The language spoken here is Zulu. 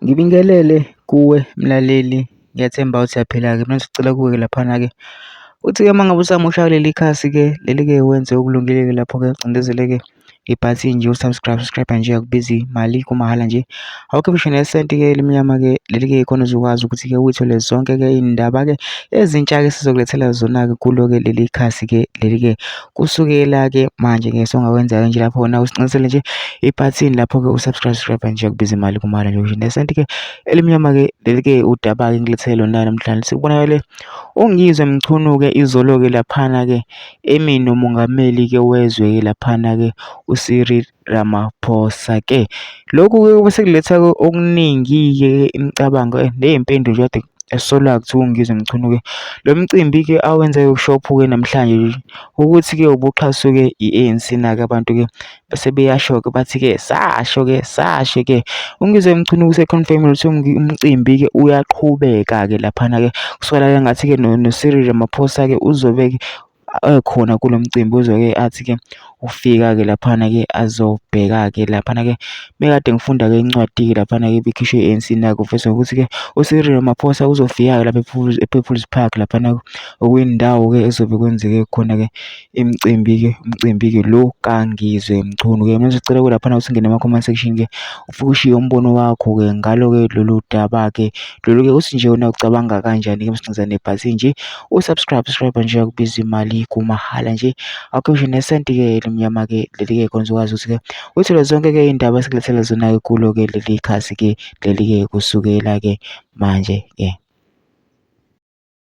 Ngibingelele kuwe mlaleli, ngiyathemba ukuthi uyaphila-ke. Mina ngisicela kuwe-ke laphana-ke uthi-ke uma ngabe usamusha kuleli khasi-ke leli-ke wenze okulungile-ke lapho-ke ucindezele-ke ibhathini nje subscribe nje akubizi mali kumahhala nje, awukho ngisho nesenti-ke elimnyama-ke leli-ke khona uzokwazi ukuthi-ke uy'thole zonke-ke iy'ndaba-ke ezintsha-ke sizokulethela zona-ke kulo-ke leli khasi-ke leli-ke kusukela-ke manje-ke songakwenza-ke nje lapho na usicindezele nje ibhathini lapho-ke usubscribe nje akubizi imali kumahhala nje ngisho nesenti-ke elimnyama-ke leli-ke udaba-ke ngilethele lona namhlanje. Sikubonakale ungizwe mchunu-ke izolo-ke laphana-ke emini nomongameli-ke wezwe-ke laphana-ke uCyril Ramaphosa-ke. Lokhu-ke bese kuletha-ke okuningi-ke imicabango ney'mpendulo nje kade esisolwa kuthiwa ungizwe mchunu-ke. Lo mcimbi-ke awenze ushophu-ke namhlanje ukuthi-ke ubuxhaswe-ke i-ANC na-ke abantu-ke bese beyasho-ke bathi-ke sasho-ke. Ungizwe mchunu use-confirm-ile ukuthi umcimbi-ke uyaqhubeka-ke laphana-ke kusukela-ke ngathi-ke no-Cyril Ramaphosa-ke uzobe-ke ekhona kulo mcimbi uzoke athi-ke ufika-ke laphana-ke azobheka-ke laphana-ke bekade ngifunda-ke incwadi-ke laphana-ke ibikhishwe i-ANC na-ke ufesa ukuthi-ke uCyril Ramaphosa uzofika-ke lapha e-People's Park laphana okuyindawo-ke ezobe kwenzeke khona-ke umcimbi-ke lo kaNgizwe Mchunu-ke. Mina ngicela laphana ukuthi ungene ema-comment section-ke ufike ushiye umbono wakho-ke ngalo-ke lolu daba-ke lolu-ke uthi nje wena ucabanga kanjani-ke msicindezela nebhathini nje usubscribe nje akubizi imali kumahhala nje, awukho ngisho nesenti-ke elimnyama-ke leli-ke khona uzokwazi ukuthi-ke uy'thole zonke-ke iy'ndaba esikulethela zona-ke kulo-ke leli khasi-ke leli-ke kusukela-ke manje-ke.